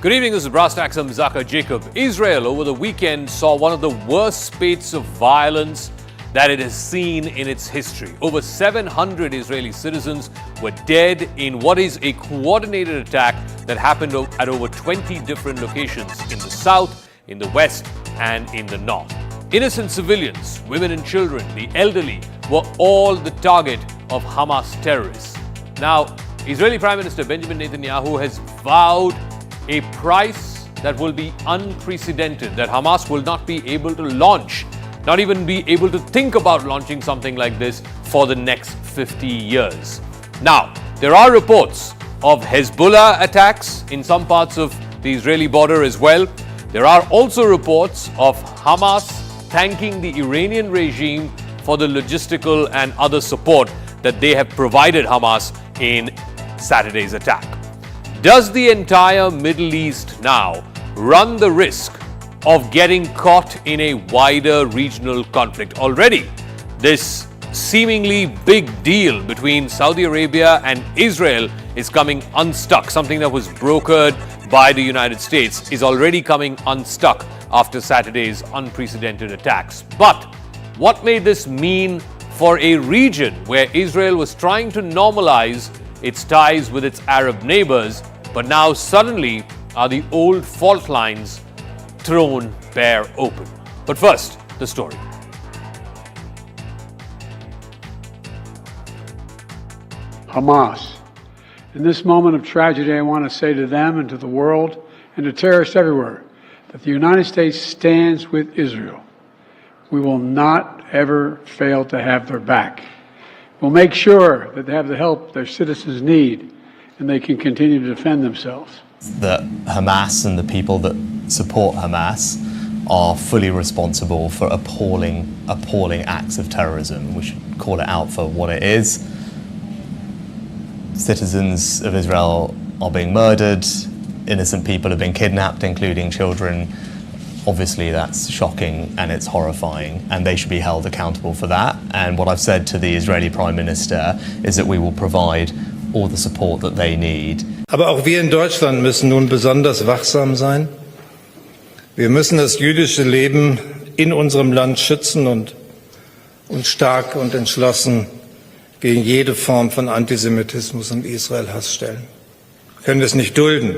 Good evening, this is Brass Tacks. I'm Zaka Jacob. Israel over the weekend saw one of the worst spates of violence that it has seen in its history. Over 700 Israeli citizens were dead in what is a coordinated attack that happened at over 20 different locations in the south, in the west, and in the north. Innocent civilians, women and children, the elderly were all the target of Hamas terrorists. Now, Israeli Prime Minister Benjamin Netanyahu has vowed a price that will be unprecedented, that Hamas will not be able to launch, not even be able to think about launching something like this for the next 50 years. Now, there are reports of Hezbollah attacks in some parts of the Israeli border as well. There are also reports of Hamas thanking the Iranian regime for the logistical and other support that they have provided Hamas in Saturday's attack. Does the entire Middle East now run the risk of getting caught in a wider regional conflict? Already, this seemingly big deal between Saudi Arabia and Israel is coming unstuck. Something that was brokered by the United States is already coming unstuck after Saturday's unprecedented attacks. But what may this mean for a region where Israel was trying to normalize its ties with its Arab neighbors, but now suddenly are the old fault lines thrown bare open? But first, the story. Hamas. In this moment of tragedy, I want to say to them and to the world and to terrorists everywhere that the United States stands with Israel. We will not ever fail to have their back. We'll make sure that they have the help their citizens need and they can continue to defend themselves. That Hamas and the people that support Hamas are fully responsible for appalling acts of terrorism. We should call it out for what it is. Citizens of Israel are being murdered, innocent people have been kidnapped, including children. Obviously, that's shocking and it's horrifying, and they should be held accountable for that. And what I've said to the Israeli Prime Minister is that we will provide all the support that they need. Aber auch wir in Deutschland müssen nun besonders wachsam sein. Wir müssen das jüdische Leben in unserem Land schützen und uns stark und entschlossen gegen jede Form von Antisemitismus und Israel-Hass stellen. Wir können es nicht dulden,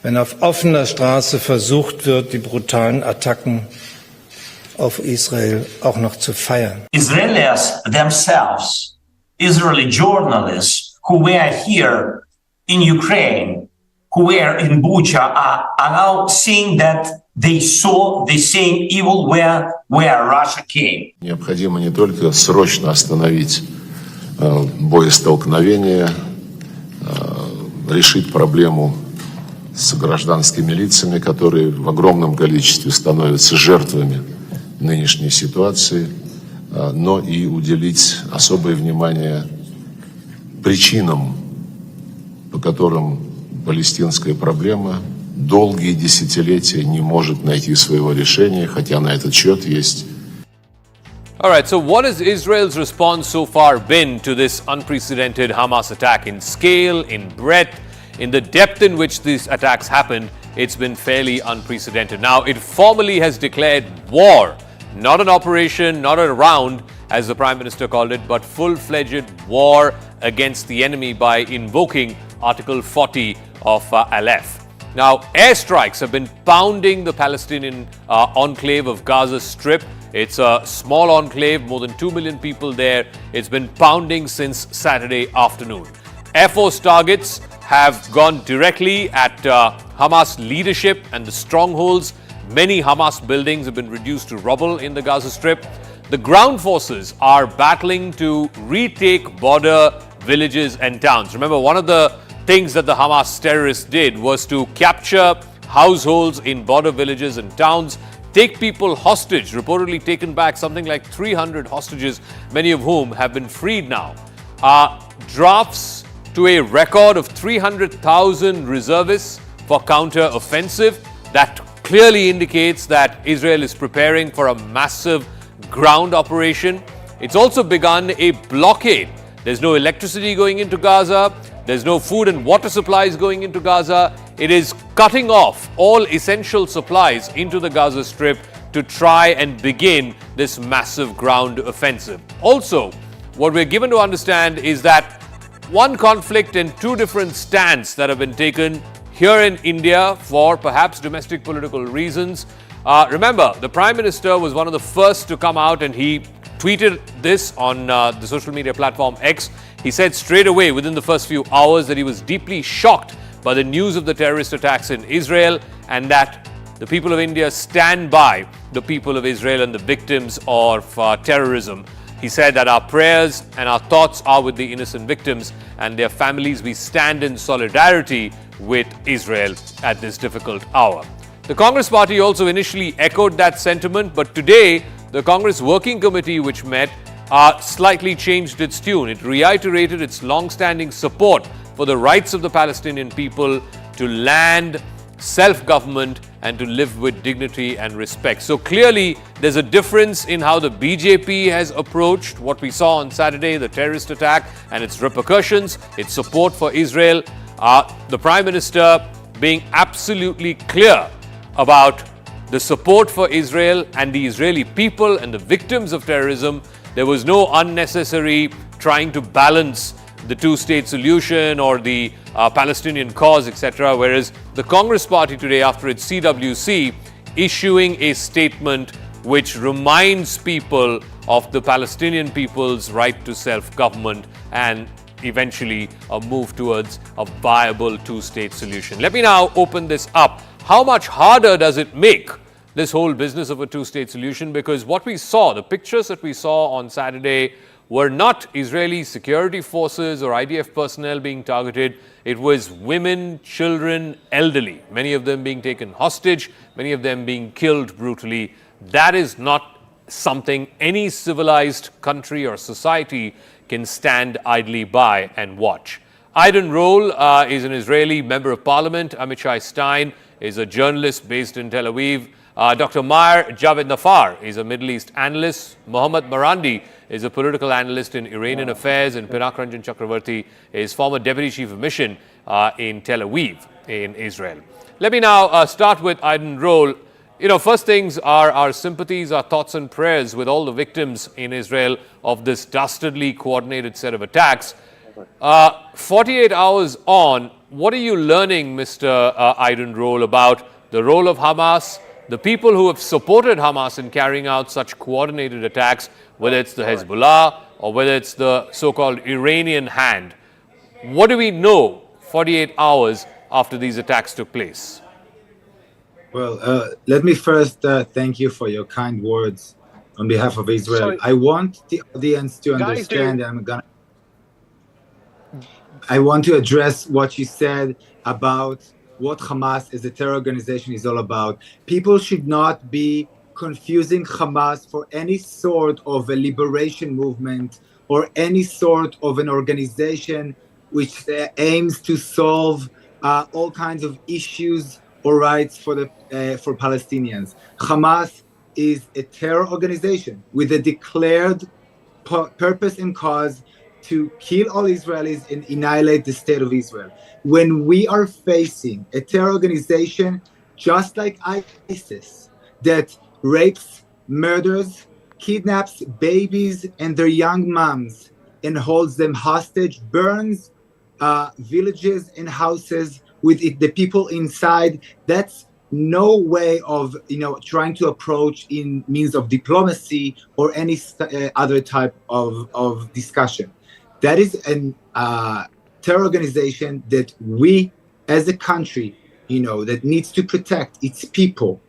wenn auf offener Straße versucht wird, die brutalen Attacken auf Israel auch noch zu feiern. Israelis themselves, Israeli journalists who were here in Ukraine, who were in Bucha, are now saying that they saw the same evil where Russia came. Необходимо не только срочно остановить боестолкновение, решить проблему с гражданскими лицами, которые в огромном количестве становятся жертвами нынешней ситуации, но и уделить особое внимание причинам, по которым палестинская проблема долгие десятилетия не может найти своего решения, хотя на этот счет есть. All right, so what has Israel's response so far been to this unprecedented Hamas attack? In scale, in breadth, in the depth in which these attacks happened, it's been fairly unprecedented. Now, it formally has declared war, not an operation, not a round, as the Prime Minister called it, but full-fledged war against the enemy by invoking Article 40 of Aleph. Now, airstrikes have been pounding the Palestinian enclave of Gaza Strip. It's a small enclave, more than 2 million people there. It's been pounding since Saturday afternoon. Air Force targets have gone directly at Hamas leadership and the strongholds. Many Hamas buildings have been reduced to rubble in the Gaza Strip. The ground forces are battling to retake border villages and towns. Remember, one of the things that the Hamas terrorists did was to capture households in border villages and towns, take people hostage, reportedly taken back something like 300 hostages, many of whom have been freed now. Drafts to a record of 300,000 reservists for counter-offensive. That clearly indicates that Israel is preparing for a massive ground operation. It's also begun a blockade. There's no electricity going into Gaza. There's no food and water supplies going into Gaza. It is cutting off all essential supplies into the Gaza Strip to try and begin this massive ground offensive. Also, what we're given to understand is that one conflict and two different stands that have been taken here in India for perhaps domestic political reasons. Remember, the Prime Minister was one of the first to come out, and he tweeted this on the social media platform X. He said straight away within the first few hours that he was deeply shocked by the news of the terrorist attacks in Israel, and that the people of India stand by the people of Israel and the victims of terrorism. He said that our prayers and our thoughts are with the innocent victims and their families. We stand in solidarity with Israel at this difficult hour. The Congress party also initially echoed that sentiment, but today the Congress Working Committee, which met, slightly changed its tune. It reiterated its long-standing support for the rights of the Palestinian people to land, self-government, and to live with dignity and respect. So clearly, there's a difference in how the BJP has approached what we saw on Saturday, the terrorist attack and its repercussions, its support for Israel. The Prime Minister being absolutely clear about the support for Israel and the Israeli people and the victims of terrorism. There was no unnecessary trying to balance the two-state solution or the Palestinian cause, etc. Whereas the Congress party today, after its CWC, issuing a statement which reminds people of the Palestinian people's right to self-government and eventually a move towards a viable two-state solution. Let me now open this up. How much harder does it make this whole business of a two-state solution? Because what we saw, the pictures that we saw on Saturday, were not Israeli security forces or IDF personnel being targeted. It was women, children, elderly, many of them being taken hostage, many of them being killed brutally. That is not something any civilized country or society can stand idly by and watch. Aydin Roll is an Israeli member of parliament. Amichai Stein is a journalist based in Tel Aviv. Dr. Maher Javed Nafar is a Middle East analyst. Mohammad Marandi is a political analyst in Iranian affairs, and Pinak Ranjan Chakravarti is former deputy chief of mission in Tel Aviv in Israel. Let me now start with Aydin Roll. First things are our sympathies, our thoughts and prayers with all the victims in Israel of this dastardly coordinated set of attacks. 48 hours on, what are you learning, Mr. Aydin Roll, about the role of Hamas, the people who have supported Hamas in carrying out such coordinated attacks, whether it's the Hezbollah or whether it's the so-called Iranian hand? What do we know 48 hours after these attacks took place? Well, let me first thank you for your kind words on behalf of Israel. Sorry. I want the audience to understand, I want to address what you said about what Hamas as a terror organization is all about. People should not be confusing Hamas for any sort of a liberation movement or any sort of an organization which aims to solve all kinds of issues or rights for Palestinians. Hamas is a terror organization with a declared purpose and cause to kill all Israelis and annihilate the state of Israel. When we are facing a terror organization just like ISIS that rapes, murders, kidnaps babies and their young moms and holds them hostage, burns villages and houses with the people inside, that's no way of trying to approach in means of diplomacy or any other type of discussion. That is a terror organization that we as a country, that needs to protect its people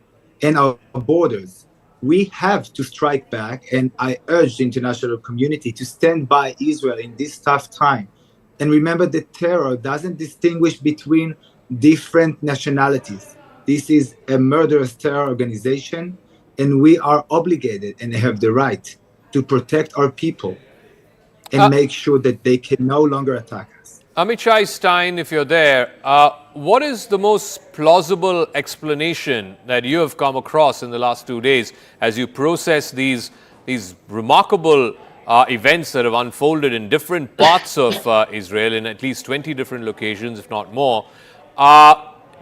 and our borders. We have to strike back, and I urge the international community to stand by Israel in this tough time. And remember that terror doesn't distinguish between different nationalities. This is a murderous terror organization, and we are obligated and have the right to protect our people and make sure that they can no longer attack us. Amichai Stein, if you're there, what is the most plausible explanation that you have come across in the last 2 days as you process these remarkable events that have unfolded in different parts of Israel in at least 20 different locations, if not more.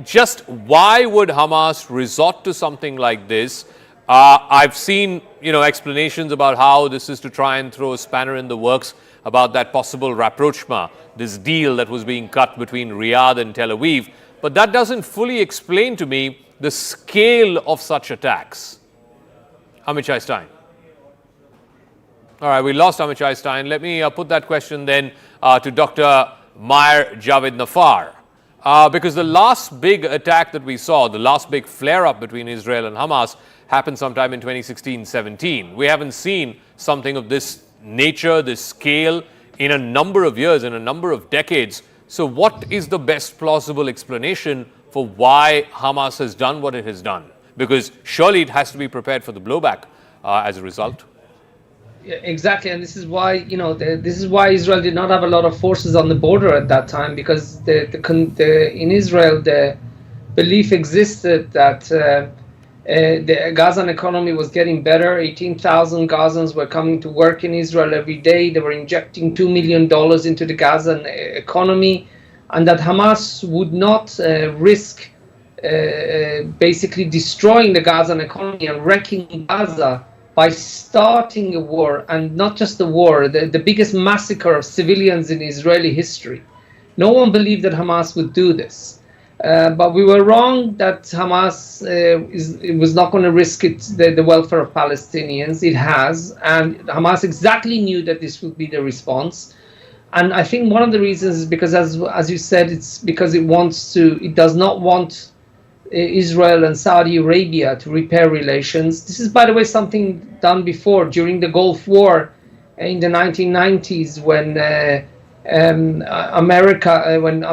Just why would Hamas resort to something like this? I've seen, explanations about how this is to try and throw a spanner in the works about that possible rapprochement, this deal that was being cut between Riyadh and Tel Aviv. But that doesn't fully explain to me the scale of such attacks. Amichai Stein. All right, we lost Amichai Stein. Let me put that question then to Dr. Maher Javed Nafar. Because the last big attack that we saw, the last big flare-up between Israel and Hamas, happened sometime in 2016-17. We haven't seen something of this nature, this scale, in a number of years, in a number of decades. So what is the best plausible explanation for why Hamas has done what it has done? Because surely it has to be prepared for the blowback as a result. Yeah, exactly, and this is why this is why Israel did not have a lot of forces on the border at that time, because in Israel the belief existed that the Gazan economy was getting better. 18,000 Gazans were coming to work in Israel every day. They were injecting $2 million into the Gazan economy, and that Hamas would not risk basically destroying the Gazan economy and wrecking Gaza by starting a war, and not just a war, the biggest massacre of civilians in Israeli history. No one believed that Hamas would do this. But we were wrong that Hamas was not going to risk the welfare of Palestinians. It has, and Hamas exactly knew that this would be the response. And I think one of the reasons is because, as you said, it's because it does not want Israel and Saudi Arabia to repair relations. This is, by the way, something done before during the Gulf War in the 1990s when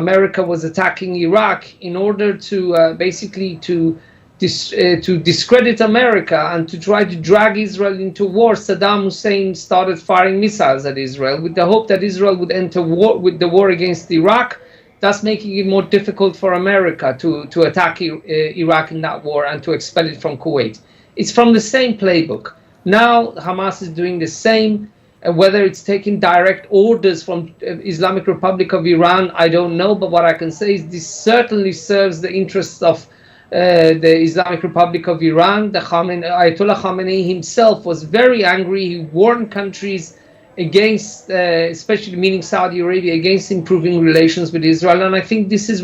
America was attacking Iraq in order to basically to discredit America and to try to drag Israel into war. Saddam Hussein started firing missiles at Israel with the hope that Israel would enter the war against Iraq, thus making it more difficult for America to attack Iraq in that war and to expel it from Kuwait. It's from the same playbook. Now Hamas is doing the same. Whether it's taking direct orders from Islamic Republic of Iran, I don't know. But what I can say is this certainly serves the interests of the Islamic Republic of Iran. Ayatollah Khamenei himself was very angry. He warned countries against, especially meaning Saudi Arabia, against improving relations with Israel. And I think this is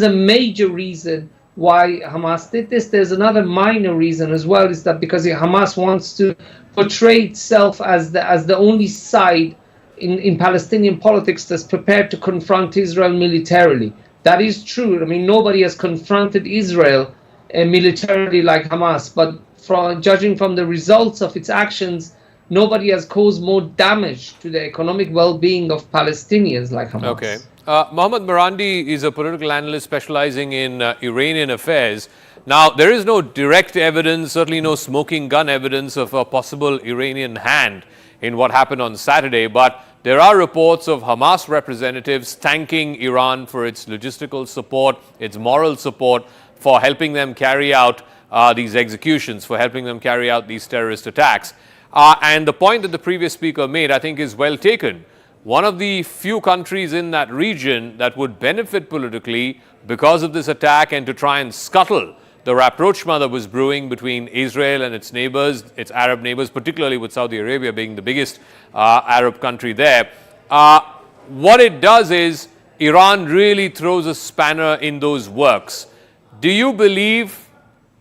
a major reason why Hamas did this. There's another minor reason as well, is that because Hamas wants to portray itself as the only side in Palestinian politics that's prepared to confront Israel militarily. That is true. I mean, nobody has confronted Israel militarily like Hamas, but judging from the results of its actions, nobody has caused more damage to the economic well-being of Palestinians like Hamas. Okay. Mohammad Marandi is a political analyst specializing in Iranian affairs. Now, there is no direct evidence, certainly no smoking gun evidence of a possible Iranian hand in what happened on Saturday, but there are reports of Hamas representatives thanking Iran for its logistical support, its moral support, for helping them carry out these executions, for helping them carry out these terrorist attacks. And the point that the previous speaker made, I think, is well taken. One of the few countries in that region that would benefit politically because of this attack and to try and scuttle the rapprochement that was brewing between Israel and its neighbors, its Arab neighbors, particularly with Saudi Arabia being the biggest Arab country there. What it does is Iran really throws a spanner in those works. Do you believe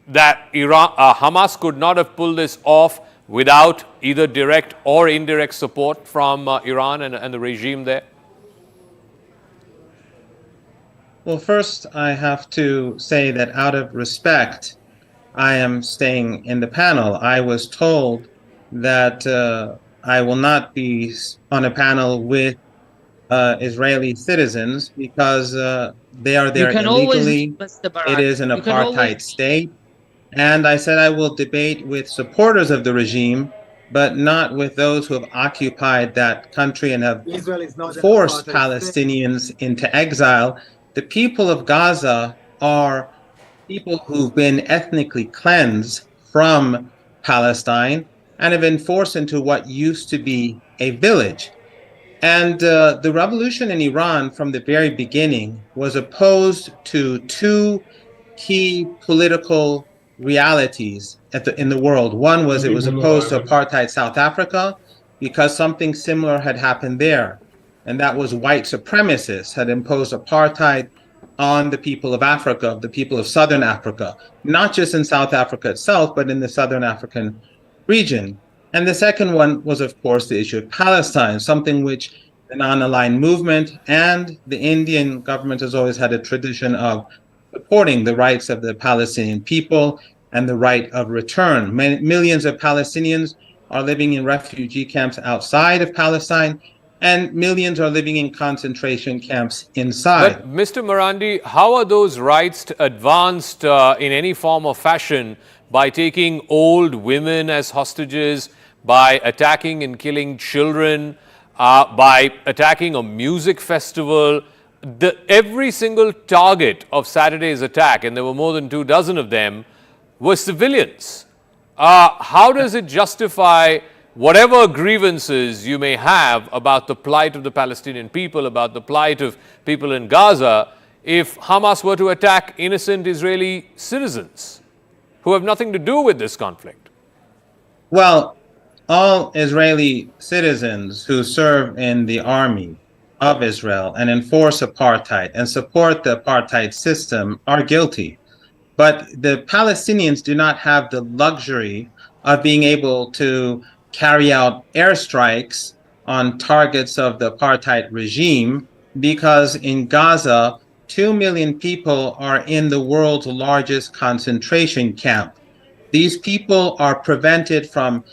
that Hamas could not have pulled this off without either direct or indirect support from Iran and the regime there? Well, first, I have to say that out of respect, I am staying in the panel. I was told that I will not be on a panel with Israeli citizens because they are there illegally. It is an apartheid state. And I said I will debate with supporters of the regime, but not with those who have occupied that country and have forced Palestinians into exile. The people of Gaza are people who've been ethnically cleansed from Palestine, and have been forced into what used to be a village. And the revolution in Iran from the very beginning was opposed to two key political realities in the world. One was it was opposed to apartheid South Africa because something similar had happened there. And that was white supremacists had imposed apartheid on the people of Africa, the people of Southern Africa, not just in South Africa itself, but in the Southern African region. And the second one was, of course, the issue of Palestine, something which the non-aligned movement and the Indian government has always had a tradition of supporting the rights of the Palestinian people and the right of return. Millions of Palestinians are living in refugee camps outside of Palestine, and millions are living in concentration camps inside. But Mr. Marandi, how are those rights advanced in any form or fashion by taking old women as hostages, by attacking and killing children, by attacking a music festival? Every single target of Saturday's attack, and there were more than 24 of them, were civilians. How does it justify whatever grievances you may have about the plight of the Palestinian people, about the plight of people in Gaza, if Hamas were to attack innocent Israeli citizens who have nothing to do with this conflict? Well, all Israeli citizens who serve in the army of Israel and enforce apartheid and support the apartheid system are guilty. But the Palestinians do not have the luxury of being able to carry out airstrikes on targets of the apartheid regime, because in Gaza, 2 million people are in the world's largest concentration camp. These people are prevented from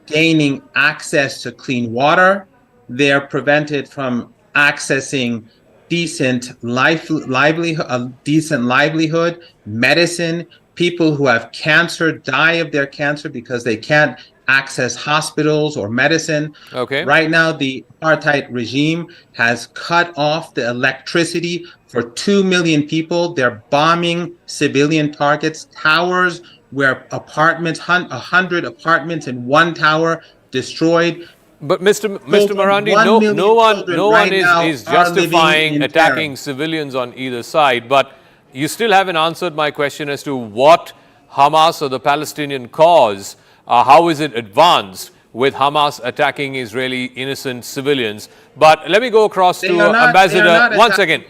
gaining access to clean water. They're prevented from accessing decent livelihood, medicine. People who have cancer die of their cancer because they can't access hospitals or medicine. Okay. Right now, the apartheid regime has cut off the electricity for 2 million people. They're bombing civilian targets, towers where 100 apartments in one tower destroyed. But Mr. Marandi, no one is justifying attacking civilians on either side. But you still haven't answered my question as to what Hamas or the Palestinian cause, how is it advanced with Hamas attacking Israeli innocent civilians? But let me go across to Ambassador. One second.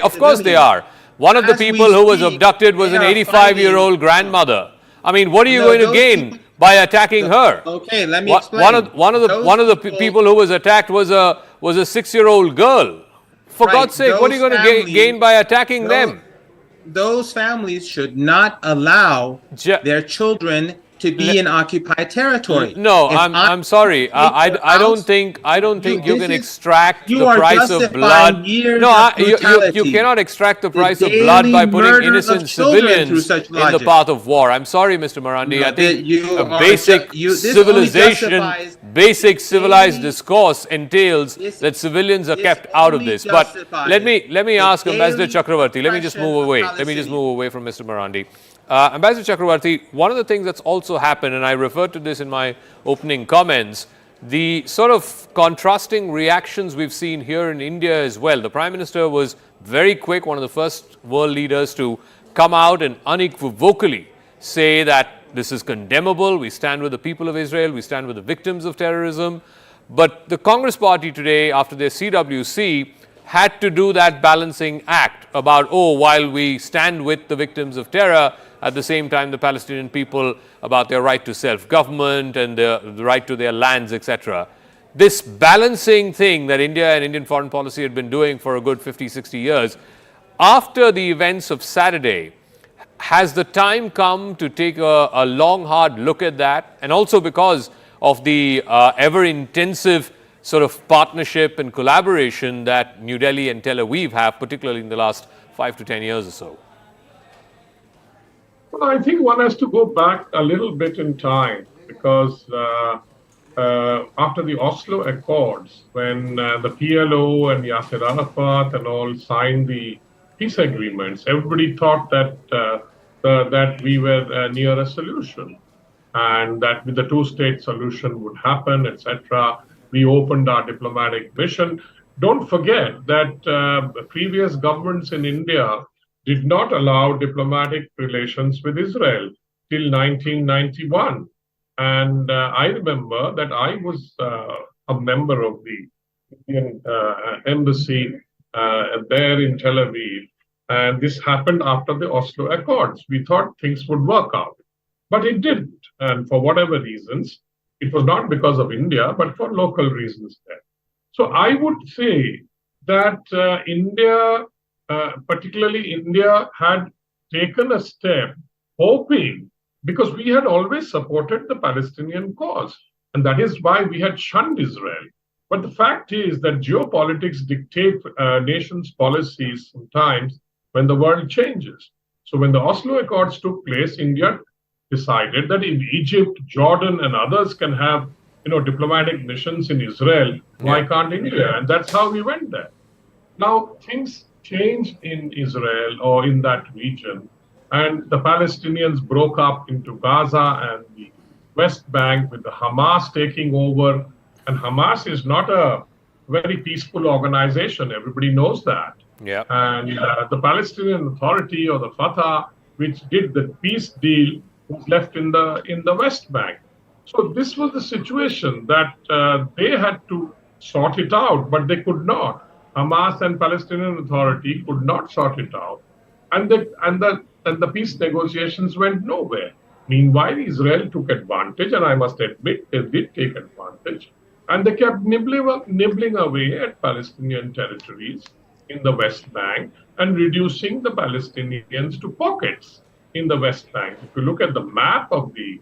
Of course they are. One of the people who was abducted was an 85-year-old grandmother. I mean, what are you going to gain by attacking her? Okay, let me explain. One of the people who was attacked was a 6-year-old girl. For God's sake, what are you going to gain by attacking them? Those families should not allow their children to be in occupied territory. No, I'm sorry. I don't think you can extract the price of blood. No, you cannot extract the price of blood by putting innocent civilians in the path of war. I'm sorry, Mr. Marandi. I think basic civilized discourse entails that civilians are kept out of this. But let me ask Ambassador Chakravarti. Let me just move away. Let me just move away from Mr. Marandi. Ambassador Chakravarti, one of the things that's also happened, and I referred to this in my opening comments, the sort of contrasting reactions we've seen here in India as well. The Prime Minister was very quick, one of the first world leaders to come out and unequivocally say that this is condemnable. We stand with the people of Israel. We stand with the victims of terrorism. But the Congress Party today, after their CWC, had to do that balancing act about, while we stand with the victims of terror, at the same time the Palestinian people about their right to self-government and the right to their lands, etc. This balancing thing that India and Indian foreign policy had been doing for a good 50, 60 years, after the events of Saturday, has the time come to take a long, hard look at that? And also because of the ever-intensive sort of partnership and collaboration that New Delhi and Tel Aviv have, particularly in the last 5 to 10 years or so? Well, I think one has to go back a little bit in time, because after the Oslo Accords, when the PLO and Yasser Arafat and all signed the peace agreements, everybody thought that that we were near a solution. and that with the two-state solution would happen, etc. We opened our diplomatic mission. Don't forget that previous governments in India did not allow diplomatic relations with Israel till 1991. And I remember that I was a member of the Indian embassy there in Tel Aviv. And this happened after the Oslo Accords. We thought things would work out, but it didn't. And for whatever reasons, it was not because of India, but for local reasons there. So I would say that India, particularly India, had taken a step hoping, because we had always supported the Palestinian cause, and that is why we had shunned Israel. But the fact is that geopolitics dictate nations' policies sometimes when the world changes. So when the Oslo Accords took place, India decided that if Egypt, Jordan, and others can have diplomatic missions in Israel, why can't India? And that's how we went there. Now, things changed in Israel or in that region, and the Palestinians broke up into Gaza and the West Bank with the Hamas taking over. And Hamas is not a very peaceful organization. Everybody knows that. Yeah. And the Palestinian Authority or the Fatah, which did the peace deal, was left in the West Bank. So this was the situation that they had to sort it out, but they could not. Hamas and Palestinian Authority could not sort it out, and the peace negotiations went nowhere. Meanwhile, Israel took advantage, and I must admit they did take advantage, and they kept nibbling away at Palestinian territories in the West Bank and reducing the Palestinians to pockets in the West Bank. If you look at the map of the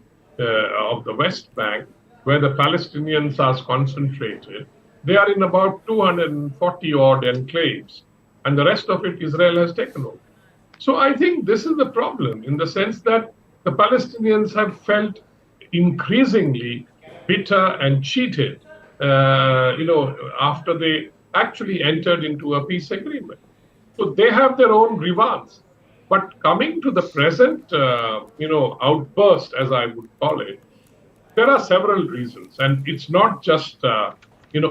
West Bank, where the Palestinians are concentrated, they are in about 240 odd enclaves, and the rest of it Israel has taken over. So I think this is the problem, in the sense that the Palestinians have felt increasingly bitter and cheated, after they actually entered into a peace agreement. So they have their own grievances. But coming to the present, outburst, as I would call it, there are several reasons, and it's not just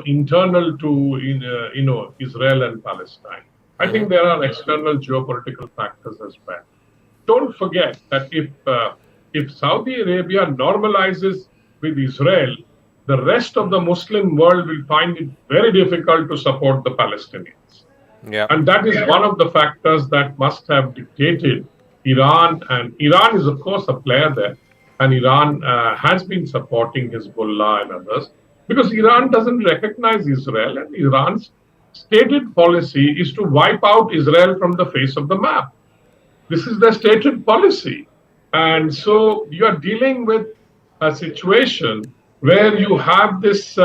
internal to Israel and Palestine. I think there are external geopolitical factors as well. Don't forget that if Saudi Arabia normalizes with Israel, the rest of the Muslim world will find it very difficult to support the Palestinians. Yeah. And that is one of the factors that must have dictated Iran. And Iran is, of course, a player there. And Iran has been supporting Hezbollah and others, because Iran doesn't recognize Israel. And Iran's stated policy is to wipe out Israel from the face of the map. This is their stated policy. And so you are dealing with a situation where you have this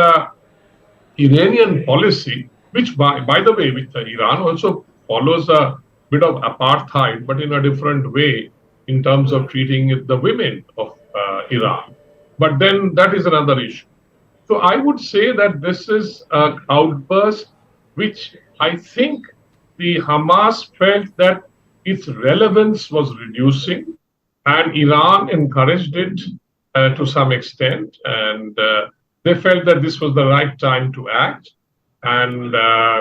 Iranian policy, which, by the way, with Iran also follows a bit of apartheid, but in a different way in terms of treating the women of Iran. But then that is another issue. So I would say that this is an outburst which I think the Hamas felt that its relevance was reducing, and Iran encouraged it to some extent, and they felt that this was the right time to act, and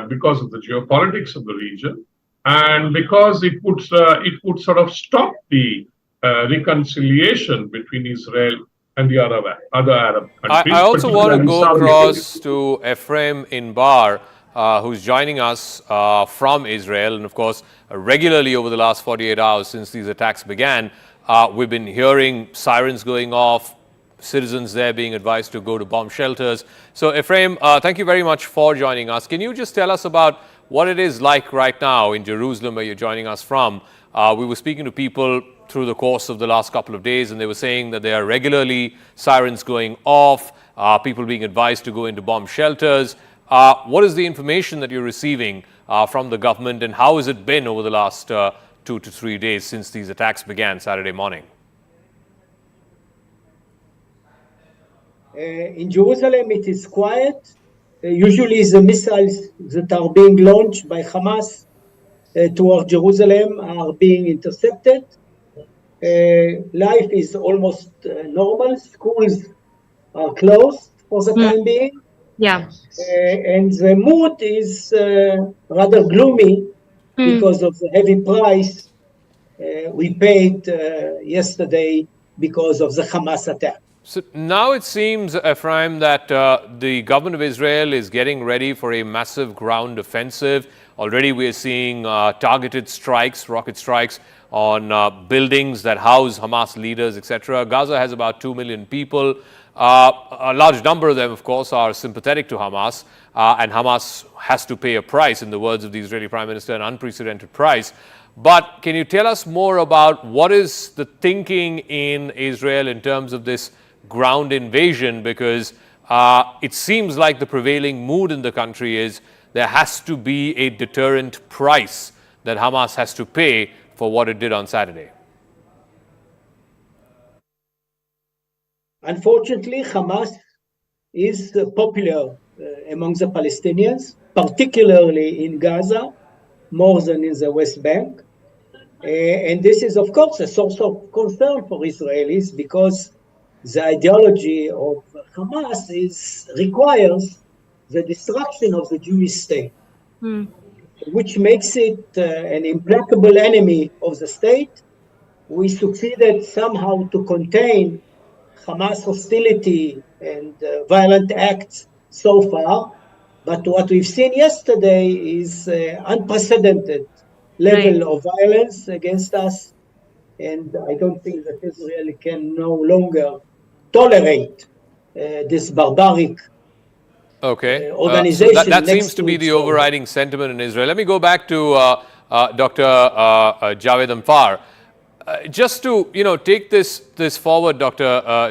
because of the geopolitics of the region, and because it would sort of stop the reconciliation between Israel and the other Arab countries. I also want to go across to Ephraim Inbar, who's joining us from Israel, and of course, regularly over the last 48 hours since these attacks began, we've been hearing sirens going off, citizens there being advised to go to bomb shelters. So Ephraim, thank you very much for joining us. Can you just tell us about what it is like right now in Jerusalem, where you're joining us from? We were speaking to people through the course of the last couple of days, and they were saying that there are regularly sirens going off, people being advised to go into bomb shelters. What is the information that you're receiving from the government, and how has it been over the last 2 to 3 days since these attacks began Saturday morning? In Jerusalem, it is quiet. Usually the missiles that are being launched by Hamas toward Jerusalem are being intercepted. life is almost normal. Schools are closed for the time being. Yeah. And the mood is rather gloomy because of the heavy price we paid yesterday because of the Hamas attack. So now it seems, Ephraim, that the government of Israel is getting ready for a massive ground offensive. Already we are seeing targeted strikes, rocket strikes on buildings that house Hamas leaders, etc. Gaza has about 2 million people. A large number of them, of course, are sympathetic to Hamas, and Hamas has to pay a price, in the words of the Israeli Prime Minister, an unprecedented price. But can you tell us more about what is the thinking in Israel in terms of this ground invasion? Because it seems like the prevailing mood in the country is there has to be a deterrent price that Hamas has to pay for what it did on Saturday. Unfortunately, Hamas is popular among the Palestinians, particularly in Gaza, more than in the West Bank. And this is, of course, a source of concern for Israelis because the ideology of Hamas requires the destruction of the Jewish state, which makes it an implacable enemy of the state. We succeeded somehow to contain Hamas hostility and violent acts so far, but what we've seen yesterday is unprecedented level of violence against us, and I don't think that Israel can no longer tolerate this barbaric organization. So that seems to be the overriding sentiment in Israel. Let me go back to Dr. Javed Anfar. Just to take this forward, Dr.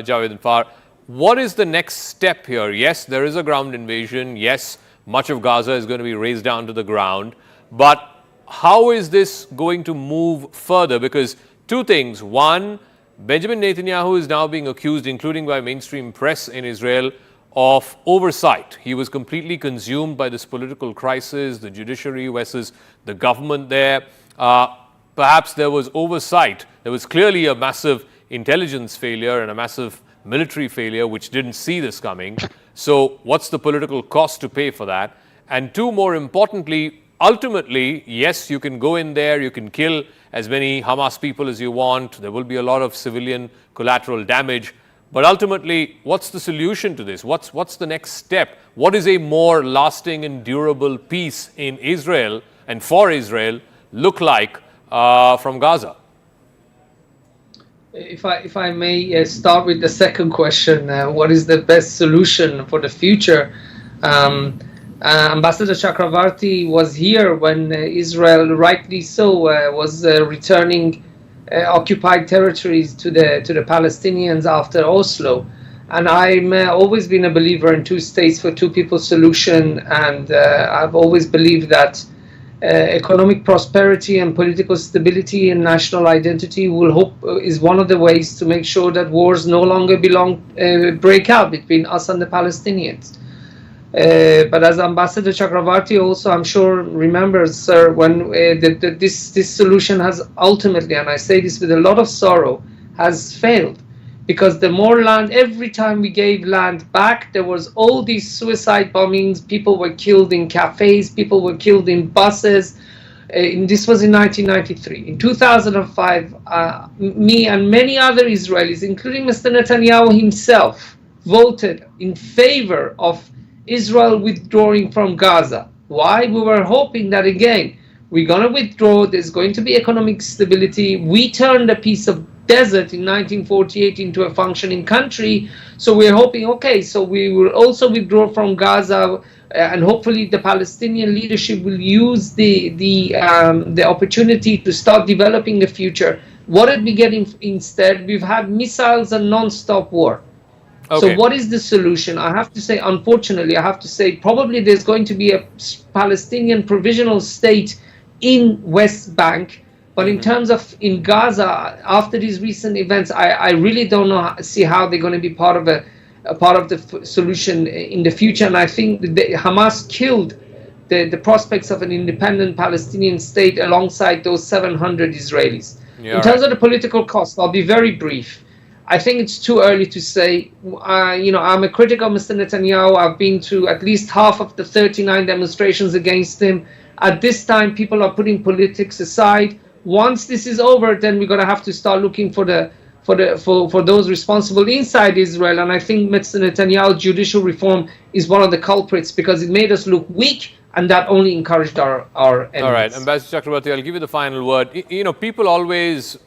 Javed Anfar, what is the next step here? Yes, there is a ground invasion. Yes, much of Gaza is going to be razed down to the ground. But how is this going to move further? Because two things. One, Benjamin Netanyahu is now being accused, including by mainstream press in Israel, of oversight. He was completely consumed by this political crisis, the judiciary versus the government there. Perhaps there was oversight. There was clearly a massive intelligence failure and a massive military failure which didn't see this coming. So what's the political cost to pay for that? And two, more importantly, ultimately, yes, you can go in there, you can kill as many Hamas people as you want. There will be a lot of civilian collateral damage. But ultimately, what's the solution to this? What's the next step? What is a more lasting and durable peace in Israel and for Israel look like from Gaza? If I may start with the second question, what is the best solution for the future? Ambassador Chakravarti was here when Israel, rightly so, was returning occupied territories to the Palestinians after Oslo. And I'm always been a believer in two states for two people solution, and I've always believed that economic prosperity and political stability and national identity is one of the ways to make sure that wars no longer break out between us and the Palestinians. But as Ambassador Chakravarti also, I'm sure, remembers, sir, when this solution has ultimately, and I say this with a lot of sorrow, has failed. Because the more land, every time we gave land back, there was all these suicide bombings. People were killed in cafes, people were killed in buses. This was in 1993. In 2005, me and many other Israelis, including Mr. Netanyahu himself, voted in favor of Israel withdrawing from Gaza. Why? We were hoping that, again, we're going to withdraw, there's going to be economic stability. We turned a piece of desert in 1948 into a functioning country, so we're hoping, okay, so we will also withdraw from Gaza, and hopefully the Palestinian leadership will use the opportunity to start developing the future. What did we get instead? We've had missiles and non-stop war. Okay. So what is the solution? I have to say, unfortunately, probably there's going to be a Palestinian provisional state in West Bank. But in terms of in Gaza, after these recent events, I really don't see how they're going to be part of the solution in the future. And I think Hamas killed the prospects of an independent Palestinian state alongside those 700 Israelis. In terms of the political cost, I'll be very brief. I think it's too early to say. I'm a critic of Mr. Netanyahu. I've been to at least half of the 39 demonstrations against him. At this time, people are putting politics aside. Once this is over, then we're going to have to start looking for those responsible inside Israel. And I think Mr. Netanyahu's judicial reform is one of the culprits, because it made us look weak, and that only encouraged our enemies. All right, Ambassador Chakrabarti, I'll give you the final word. People always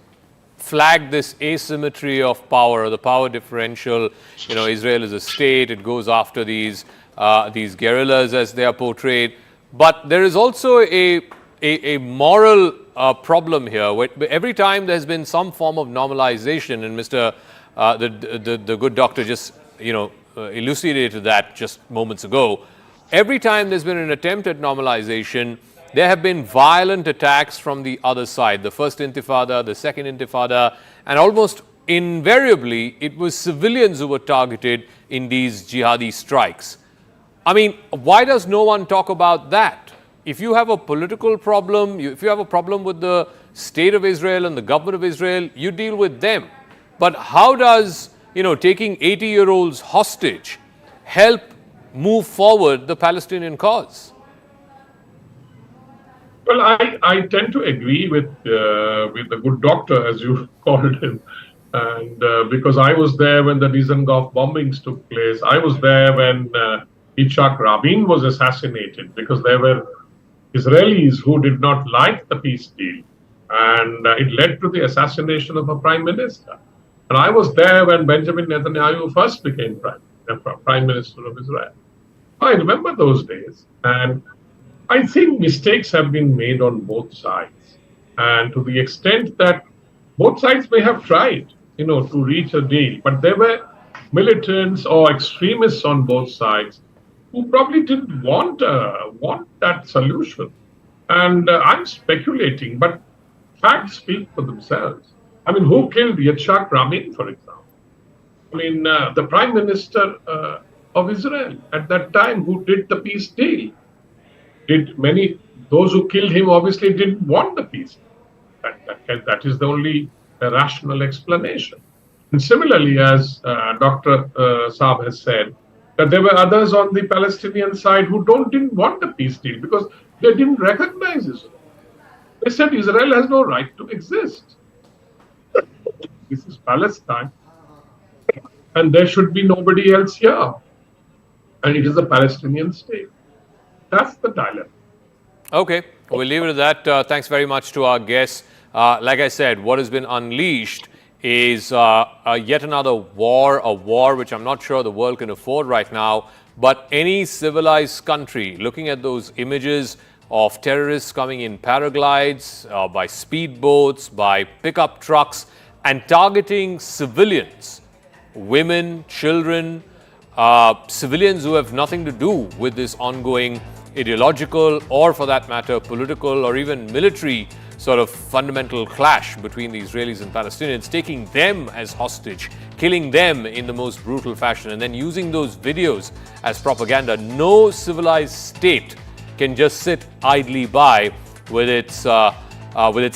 flag this asymmetry of power, or the power differential. Israel is a state; it goes after these guerrillas as they are portrayed. But there is also a moral problem here. Every time there's been some form of normalization, and the good doctor just elucidated that just moments ago. Every time there's been an attempt at normalization, there have been violent attacks from the other side. The first intifada, the second intifada, and almost invariably it was civilians who were targeted in these jihadi strikes. I mean, why does no one talk about that? If you have a political problem, if you have a problem with the state of Israel and the government of Israel, you deal with them. But how does, taking 80-year-olds hostage help move forward the Palestinian cause? Well, I tend to agree with the good doctor, as you called him, and because I was there when the Dizengoff bombings took place. I was there when Yitzhak Rabin was assassinated, because there were Israelis who did not like the peace deal, and it led to the assassination of a prime minister. And I was there when Benjamin Netanyahu first became prime minister of Israel. I remember those days, and I think mistakes have been made on both sides. And to the extent that both sides may have tried, to reach a deal, but there were militants or extremists on both sides who probably didn't want that solution. And I'm speculating, but facts speak for themselves. I mean, who killed Yitzhak Rabin, for example? I mean, the prime minister of Israel at that time, who did the peace deal. Those who killed him obviously didn't want the peace. That is the only rational explanation. And similarly, as Dr. Saab has said, that there were others on the Palestinian side who didn't want the peace deal because they didn't recognize Israel. They said Israel has no right to exist. This is Palestine, and there should be nobody else here. And it is a Palestinian state. That's the dilemma. Okay, we'll leave it at that. Thanks very much to our guests. Like I said, what has been unleashed is yet another war, a war which I'm not sure the world can afford right now. But any civilized country, looking at those images of terrorists coming in paraglides, by speedboats, by pickup trucks, and targeting civilians, women, children, civilians who have nothing to do with this ongoing ideological, or for that matter, political or even military sort of fundamental clash between the Israelis and Palestinians, taking them as hostage, killing them in the most brutal fashion, and then using those videos as propaganda. No civilized state can just sit idly by with its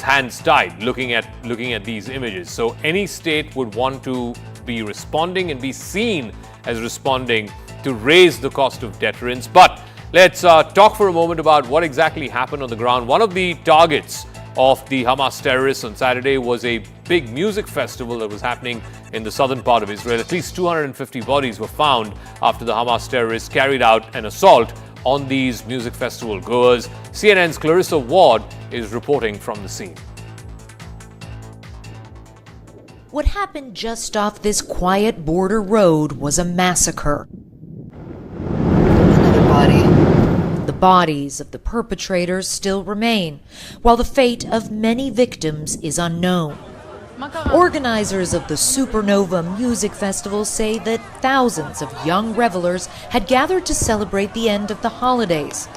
hands tied, looking at these images. So any state would want to be responding and be seen as responding to raise the cost of deterrence. But let's talk for a moment about what exactly happened on the ground. One of the targets of the Hamas terrorists on Saturday was a big music festival that was happening in the southern part of Israel. At least 250 bodies were found after the Hamas terrorists carried out an assault on these music festival goers. CNN's Clarissa Ward is reporting from the scene. What happened just off this quiet border road was a massacre. Another body. The bodies of the perpetrators still remain, while the fate of many victims is unknown. Organizers of the Supernova Music Festival say that thousands of young revelers had gathered to celebrate the end of the holidays.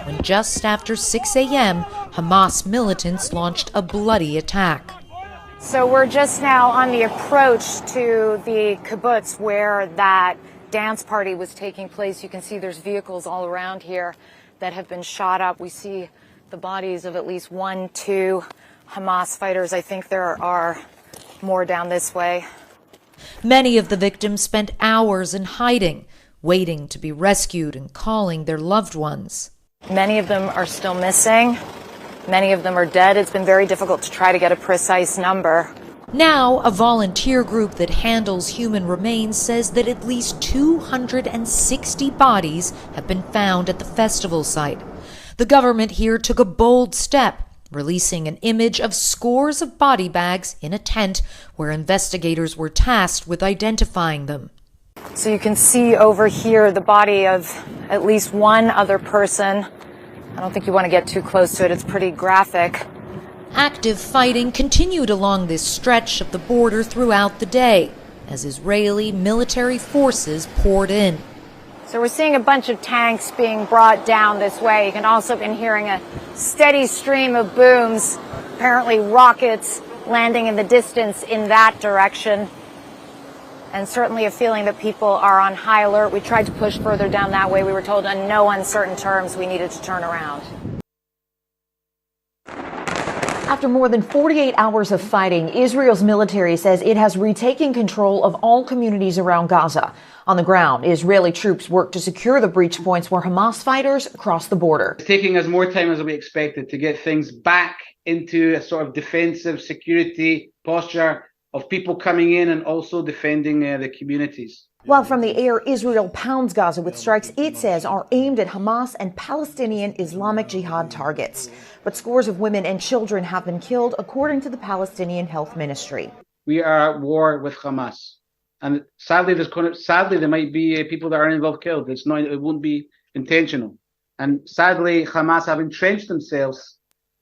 When just after 6 a.m., Hamas militants launched a bloody attack. So we're just now on the approach to the kibbutz where that dance party was taking place. You can see there's vehicles all around here that have been shot up. We see the bodies of at least 2 Hamas fighters. I think there are more down this way. Many of the victims spent hours in hiding, waiting to be rescued and calling their loved ones. Many of them are still missing. Many of them are dead. It's been very difficult to try to get a precise number. Now, a volunteer group that handles human remains says that at least 260 bodies have been found at the festival site. The government here took a bold step, releasing an image of scores of body bags in a tent where investigators were tasked with identifying them. So you can see over here the body of at least one other person. I don't think you want to get too close to it. It's pretty graphic. Active fighting continued along this stretch of the border throughout the day as Israeli military forces poured in. So we're seeing a bunch of tanks being brought down this way. You can also been hearing a steady stream of booms, apparently rockets landing in the distance in that direction. And certainly a feeling that people are on high alert. We tried to push further down that way. We were told on no uncertain terms we needed to turn around. After more than 48 hours of fighting, Israel's military says it has retaken control of all communities around Gaza. On the ground, Israeli troops work to secure the breach points where Hamas fighters cross the border. It's taking us more time as we expected to get things back into a sort of defensive security posture of people coming in and also defending the communities. While from the air, Israel pounds Gaza with strikes it says are aimed at Hamas and Palestinian Islamic Jihad targets. But scores of women and children have been killed, according to the Palestinian Health Ministry. We are at war with Hamas. And sadly, there might be people that are involved killed. It won't be intentional. And sadly, Hamas have entrenched themselves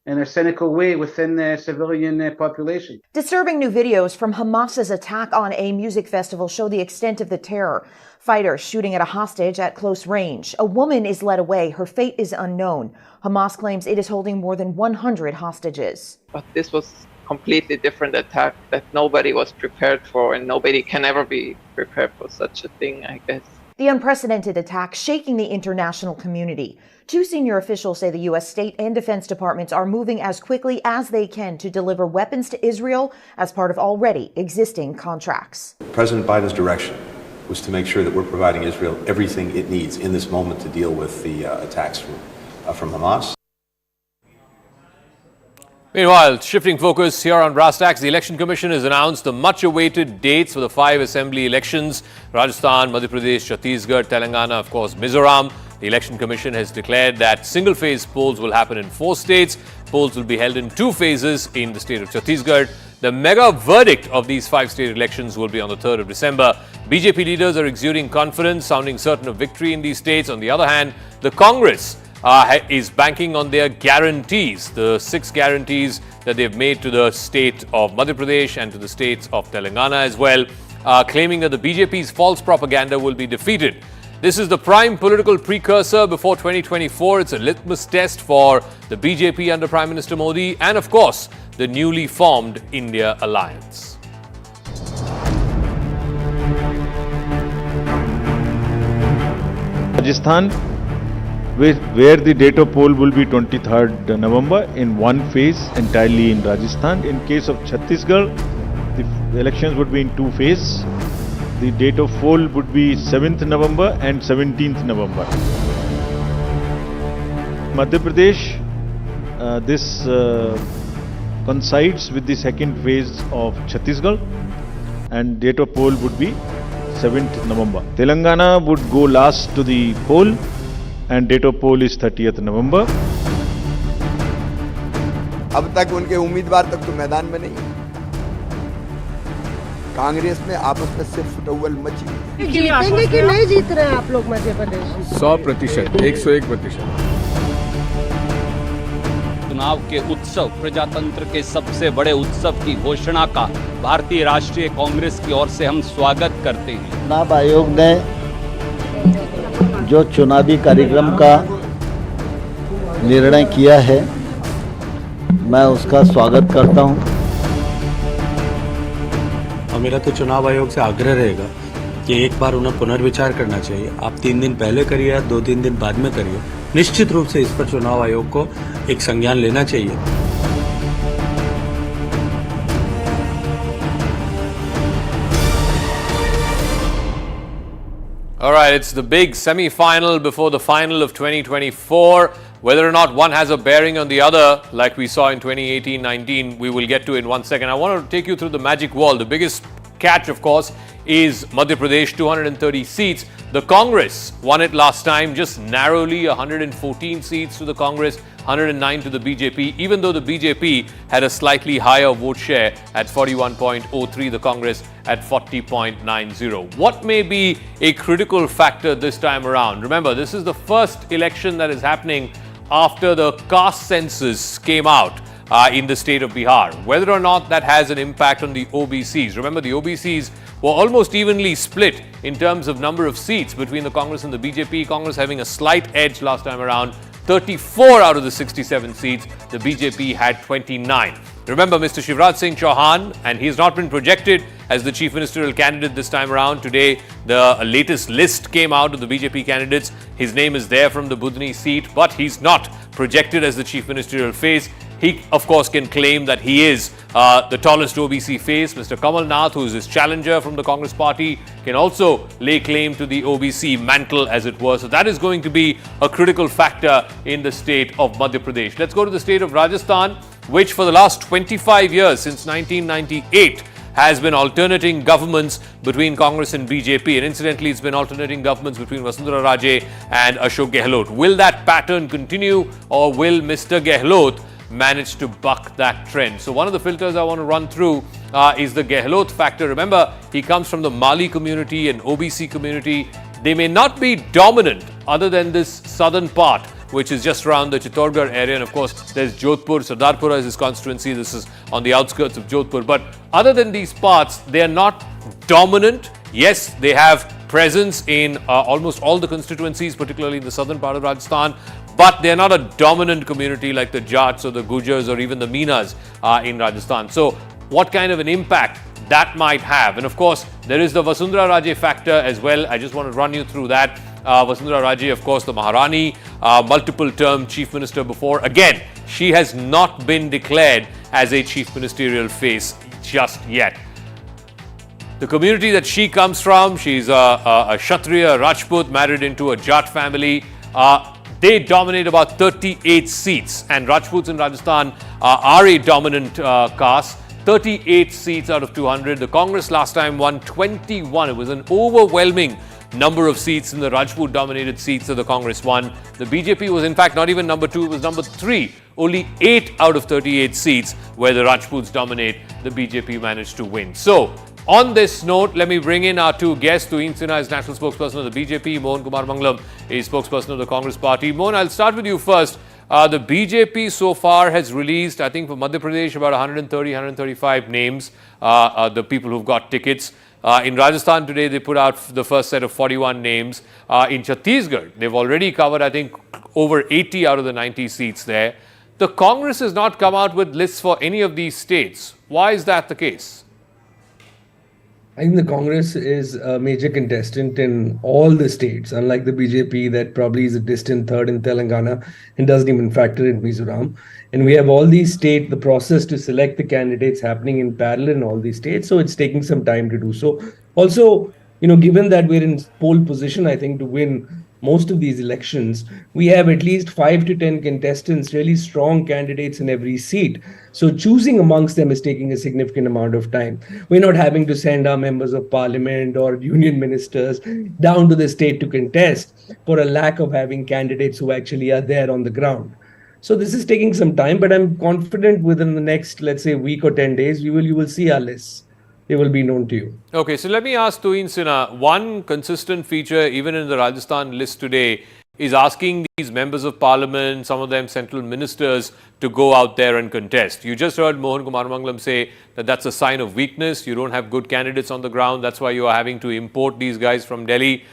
in a cynical way within the civilian population. Disturbing new videos from Hamas's attack on a music festival show the extent of the terror. Fighters shooting at a hostage at close range. A woman is led away. Her fate is unknown. Hamas claims it is holding more than 100 hostages. But this was a completely different attack that nobody was prepared for, and nobody can ever be prepared for such a thing, I guess. The unprecedented attack shaking the international community. Two senior officials say the U.S. State and Defense Departments are moving as quickly as they can to deliver weapons to Israel as part of already existing contracts. President Biden's direction was to make sure that we're providing Israel everything it needs in this moment to deal with the attacks from Hamas. Meanwhile, shifting focus here on brass tacks, the Election Commission has announced the much-awaited dates for the 5 assembly elections: Rajasthan, Madhya Pradesh, Chhattisgarh, Telangana, of course, Mizoram. The Election Commission has declared that single-phase polls will happen in 4 states. Polls will be held in 2 phases in the state of Chhattisgarh. The mega verdict of these 5 state elections will be on the 3rd of December. BJP leaders are exuding confidence, sounding certain of victory in these states. On the other hand, the Congress is banking on their guarantees, the 6 guarantees that they've made to the state of Madhya Pradesh and to the states of Telangana as well, claiming that the BJP's false propaganda will be defeated. This is the prime political precursor before 2024. It's a litmus test for the BJP under Prime Minister Modi and, of course, the newly formed India alliance. Rajasthan, where the date of poll will be 23rd November in 1 phase entirely in Rajasthan. In case of Chhattisgarh, the elections would be in 2 phases. The date of poll would be 7th November and 17th November. Madhya Pradesh, this coincides with the 2nd phase of Chhattisgarh, and date of poll would be 7th November. Telangana would go last to the poll, and date of poll is 30th November. अब तक उनके उम्मीदवार तक तो मैदान में नहीं, कांग्रेस में आपस में सिर्फ फुटबॉल मची। जीतेंगे कि नहीं जीत रहे हैं आप लोग मध्य प्रदेश? 100%, 101%। चुनाव के उत्सव, प्रजातंत्र के सबसे बड़े उत्सव की घोषणा का भारतीय राष्ट्रीय कांग्रेस की ओर से हम स्वागत करते हैं। चुनाव आयोग ने जो चुनावी कार्यक्रम का निर्णय किया है, मैं उसका स्वागत करता हूं। और मेरा तो चुनाव आयोग से आग्रह रहेगा कि एक बार उन्हें पुनर्विचार करना चाहिए। आप 3 दिन पहले करिए या 2-3 दिन बाद में करिए, निश्चित रूप से इस पर चुनाव आयोग को एक संज्ञान लेना चाहिए। All right, it's the big semi-final before the final of 2024. Whether or not one has a bearing on the other, like we saw in 2018-19, we will get to in 1 second. I want to take you through the magic wall. The biggest catch, of course, is Madhya Pradesh, 230 seats. The Congress won it last time, just narrowly, 114 seats to the Congress, 109 to the BJP, even though the BJP had a slightly higher vote share at 41.03, the Congress at 40.90. What may be a critical factor this time around? Remember, this is the first election that is happening after the caste census came out in the state of Bihar. Whether or not that has an impact on the OBCs. Remember, the OBCs were almost evenly split in terms of number of seats between the Congress and the BJP. Congress having a slight edge last time around. 34 out of the 67 seats, the BJP had 29. Remember, Mr. Shivraj Singh Chauhan, and he has not been projected as the chief ministerial candidate this time around. Today, the latest list came out of the BJP candidates. His name is there from the Budni seat, but he's not projected as the chief ministerial face. He, of course, can claim that he is the tallest OBC face. Mr. Kamal Nath, who is his challenger from the Congress party, can also lay claim to the OBC mantle, as it were. So that is going to be a critical factor in the state of Madhya Pradesh. Let's go to the state of Rajasthan, which for the last 25 years, since 1998, has been alternating governments between Congress and BJP. And incidentally, it's been alternating governments between Vasundhara Raje and Ashok Gehlot. Will that pattern continue, or will Mr. Gehlot managed to buck that trend? So one of the filters I want to run through is the Gehlot factor. Remember, he comes from the Mali community and OBC community. They may not be dominant other than this southern part, which is just around the Chittorgarh area. And of course, there's Jodhpur, Sardarpura is his constituency. This is on the outskirts of Jodhpur. But other than these parts, they are not dominant. Yes, they have presence in almost all the constituencies, particularly in the southern part of Rajasthan. But they're not a dominant community like the Jats or the Gujars or even the Meenas in Rajasthan. So what kind of an impact that might have? And of course, there is the Vasundhara Raje factor as well. I just want to run you through that. Vasundhara Raje, of course, the Maharani, multiple-term chief minister before. Again, she has not been declared as a chief ministerial face just yet. The community that she comes from, she's a Kshatriya, Rajput, married into a Jat family. They dominate about 38 seats, and Rajputs in Rajasthan are a dominant caste. 38 seats out of 200. The Congress last time won 21. It was an overwhelming number of seats in the Rajput-dominated seats that the Congress won. The BJP was in fact not even number 2, it was number 3. Only 8 out of 38 seats where the Rajputs dominate, the BJP managed to win. So, on this note, let me bring in our two guests. Tuhin Sinha is national spokesperson of the BJP. Mohan Kumar Mangalam is spokesperson of the Congress party. Mohan, I'll start with you first. The BJP so far has released, I think for Madhya Pradesh, about 130, 135 names, the people who've got tickets. In Rajasthan today, they put out the first set of 41 names. In Chhattisgarh, they've already covered, I think, over 80 out of the 90 seats there. The Congress has not come out with lists for any of these states. Why is that the case? I think the Congress is a major contestant in all the states, unlike the BJP that probably is a distant third in Telangana and doesn't even factor in Mizoram. And we have all these states, the process to select the candidates happening in parallel in all these states. So it's taking some time to do so. Also, given that we're in pole position, I think, to win most of these elections, we have at least 5 to 10 contestants, really strong candidates in every seat. So choosing amongst them is taking a significant amount of time. We're not having to send our members of parliament or union ministers down to the state to contest for a lack of having candidates who actually are there on the ground. So this is taking some time, but I'm confident within the next, let's say, week or 10 days, you will see our lists. They will be known to you. Okay, so let me ask Tuhin Sinha. One consistent feature, even in the Rajasthan list today, is asking these members of parliament, some of them central ministers, to go out there and contest. You just heard Mohan Kumar Mangalam say that that's a sign of weakness. You don't have good candidates on the ground. That's why you are having to import these guys from Delhi.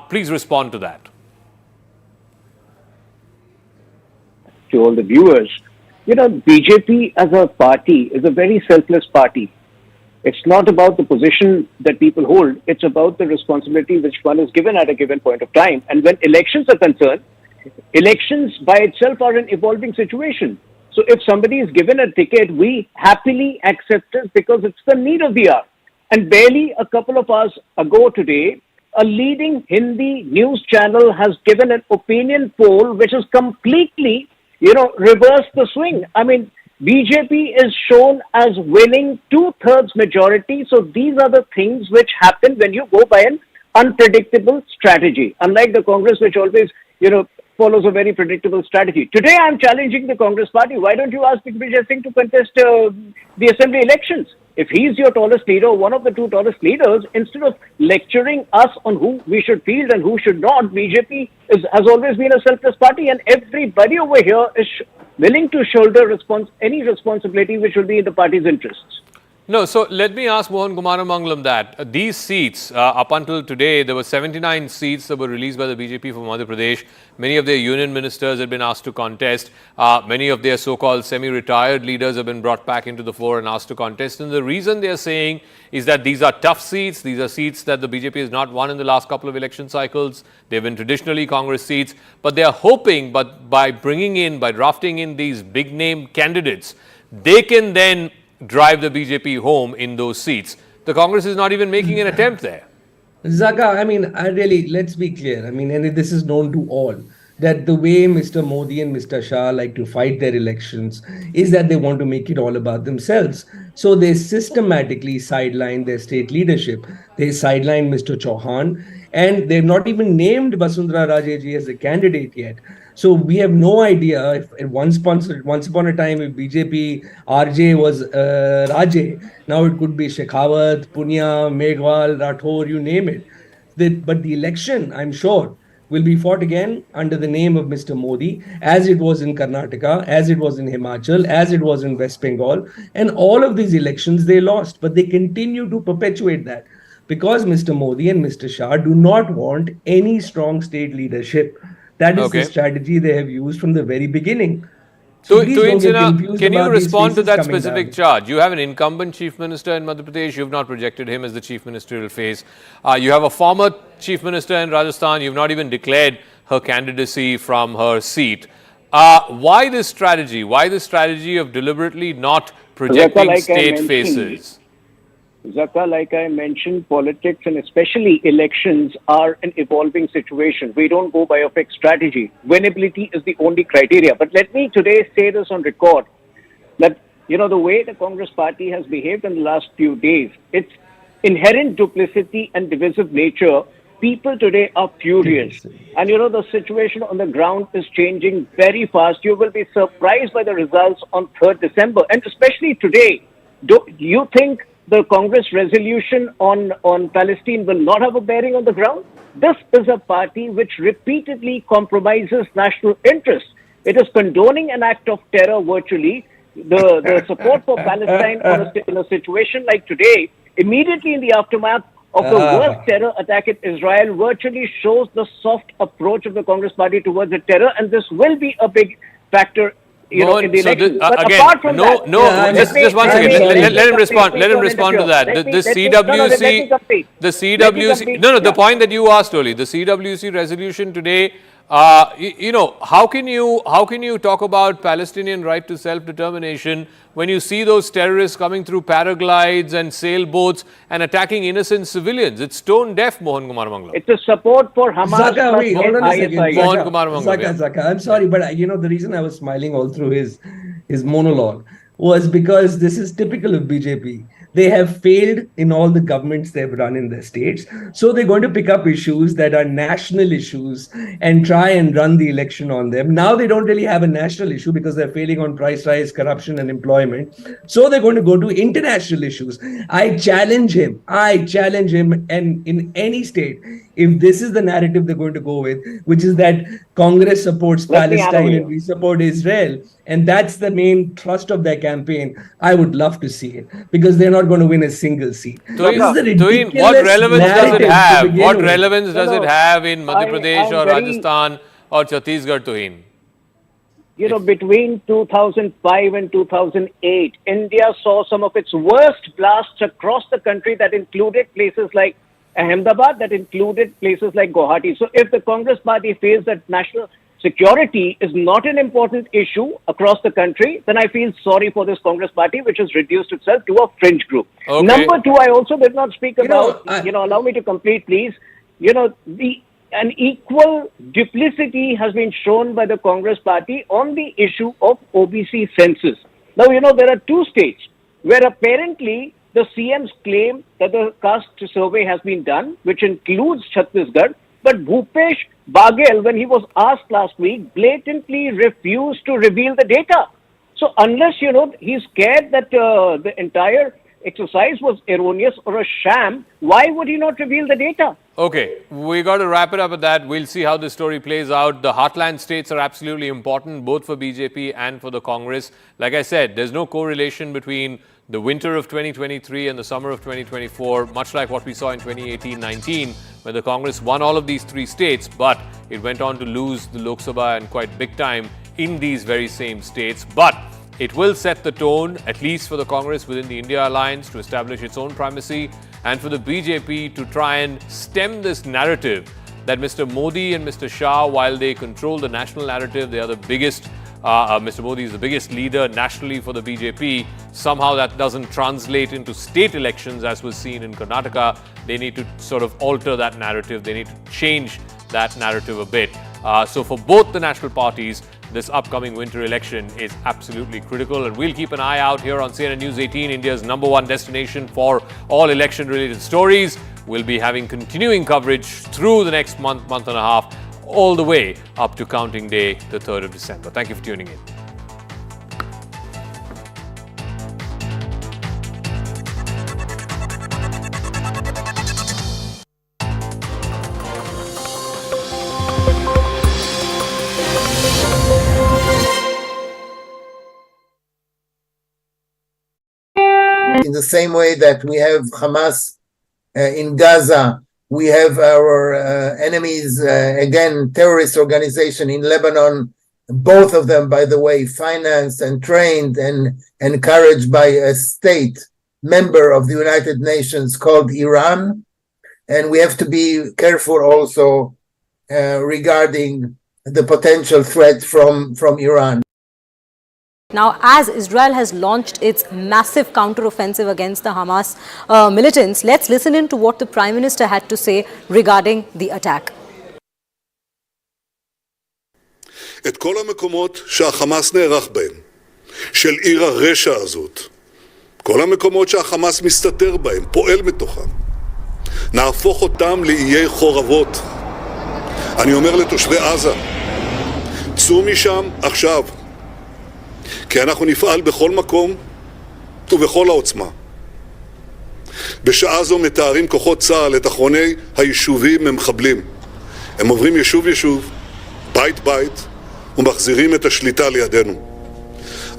Please respond to that. To all the viewers, BJP as a party is a very selfless party. It's not about the position that people hold. It's about the responsibility which one is given at a given point of time. And when elections are concerned, elections by itself are an evolving situation. So if somebody is given a ticket, we happily accept it because it's the need of the hour. And barely a couple of hours ago today, a leading Hindi news channel has given an opinion poll which has completely, reversed the swing. I mean, BJP is shown as winning 2/3 majority. So these are the things which happen when you go by an unpredictable strategy. Unlike the Congress, which always, follows a very predictable strategy. Today, I'm challenging the Congress party. Why don't you ask Digvijay Singh to contest the assembly elections? If he's your tallest leader, one of the two tallest leaders, instead of lecturing us on who we should field and who should not, BJP has always been a selfless party, and everybody over here is willing to shoulder any responsibility which will be in the party's interests. No, so let me ask Mohan Kumaramanglam that these seats, up until today, there were 79 seats that were released by the BJP from Madhya Pradesh. Many of their union ministers had been asked to contest. Many of their so-called semi-retired leaders have been brought back into the fore and asked to contest. And the reason they are saying is that these are tough seats. These are seats that the BJP has not won in the last couple of election cycles. They've been traditionally Congress seats. But they are hoping, by drafting in these big-name candidates, they can then drive the BJP home in those seats. The Congress is not even making an attempt there. Zaka, let's be clear. And this is known to all, that the way Mr. Modi and Mr. Shah like to fight their elections is that they want to make it all about themselves. So they systematically sideline their state leadership. They sideline Mr. Chauhan, and they've not even named Vasundhara Raje ji as a candidate yet. So we have no idea if once upon a time, if BJP RJ was Raje, now it could be Shekhawat, Punya, Meghwal, Rathore, you name it. But the election, I'm sure, will be fought again under the name of Mr. Modi, as it was in Karnataka, as it was in Himachal, as it was in West Bengal. And all of these elections they lost, but they continue to perpetuate that because Mr. Modi and Mr. Shah do not want any strong state leadership. That is the strategy they have used from the very beginning. So can you respond to that specific charge? You have an incumbent chief minister in Madhya Pradesh. You've not projected him as the chief ministerial face. You have a former chief minister in Rajasthan. You've not even declared her candidacy from her seat. Why this strategy? Why the strategy of deliberately not projecting state faces? Zaka, like I mentioned, politics and especially elections are an evolving situation. We don't go by a fixed strategy. Winnability is the only criteria. But let me today say this on record, that, the way the Congress party has behaved in the last few days, its inherent duplicity and divisive nature, people today are furious. And, the situation on the ground is changing very fast. You will be surprised by the results on 3rd December. And especially today, do you think the Congress resolution on Palestine will not have a bearing on the ground? This is a party which repeatedly compromises national interests. It is condoning an act of terror virtually. The support for Palestine in a situation like today, immediately in the aftermath of the worst terror attack in Israel, virtually shows the soft approach of the Congress party towards the terror, and this will be a big factor in the election. But apart from just one second. Let him respond. Let him respond to that. The CWC. The point that you asked earlier. The CWC resolution today. How can you talk about Palestinian right to self-determination when you see those terrorists coming through paraglides and sailboats and attacking innocent civilians? It's tone deaf, Mohan Kumaramanglam. It's a support for Hamas. Zaka, wait, hold on a second. Mohan Kumaramanglam. Zaka, I'm sorry, but the reason I was smiling all through his monologue was because this is typical of BJP. They have failed in all the governments they've run in their states. So they're going to pick up issues that are national issues and try and run the election on them. Now they don't really have a national issue because they're failing on price rise, corruption, and employment. So they're going to go to international issues. I challenge him, and in any state, if this is the narrative they're going to go with, which is that Congress supports Palestine and we support Israel, and that's the main thrust of their campaign, I would love to see it, because they're not going to win a single seat. Tuhin, what relevance does it have? What relevance does it have in Madhya Pradesh or Rajasthan or Chhattisgarh, Tuhin? Between 2005 and 2008, India saw some of its worst blasts across the country that included places like Ahmedabad, that included places like Guwahati. So if the Congress party feels that national security is not an important issue across the country, then I feel sorry for this Congress party, which has reduced itself to a fringe group. Okay. Number two, I also did not speak about, allow me to complete, please. an equal duplicity has been shown by the Congress party on the issue of OBC census. Now, there are two states where apparently the CMs claim that the caste survey has been done, which includes Chhattisgarh, but Bhupesh Baghel, when he was asked last week, blatantly refused to reveal the data. So unless, he's scared that the entire exercise was erroneous or a sham, why would he not reveal the data? Okay, we got to wrap it up at that. We'll see how this story plays out. The heartland states are absolutely important, both for BJP and for the Congress. Like I said, there's no correlation between the winter of 2023 and the summer of 2024, much like what we saw in 2018-19, when the Congress won all of these three states, but it went on to lose the Lok Sabha and quite big time in these very same states. But it will set the tone, at least for the Congress within the India alliance, to establish its own primacy, and for the BJP to try and stem this narrative that Mr. Modi and Mr. Shah, while they control the national narrative, they are the biggest, Mr. Modi is the biggest leader nationally for the BJP. Somehow that doesn't translate into state elections as was seen in Karnataka. They need to sort of alter that narrative. They need to change that narrative a bit. So for both the national parties, this upcoming winter election is absolutely critical, and we'll keep an eye out here on CNN News 18, India's #1 destination for all election-related stories. We'll be having continuing coverage through the next month and a half, all the way up to counting day, the 3rd of December. Thank you for tuning in. In the same way that we have Hamas in Gaza, we have our enemies, again, terrorist organization in Lebanon, both of them, by the way, financed and trained and encouraged by a state member of the United Nations called Iran. And we have to be careful also regarding the potential threat from Iran. Now, as Israel has launched its massive counter-offensive against the Hamas militants, let's listen in to what the Prime Minister had to say regarding the attack. את כל המקומות שהחמאס נערך בהם, של עיר הרשע הזאת, כל המקומות שהחמאס מסתתר בהם, פועל מתוכם, נהפוך אותם לאיי חורבות. אני אומר לתושבי עזה, צאו משם עכשיו, כי אנחנו נפעל בכל מקום ובכל העוצמה. בשעה זו מתארים כוחות צה"ל את אחרוני היישובים ממחבלים. הם עוברים יישוב, בית, ומחזירים את השליטה לידינו.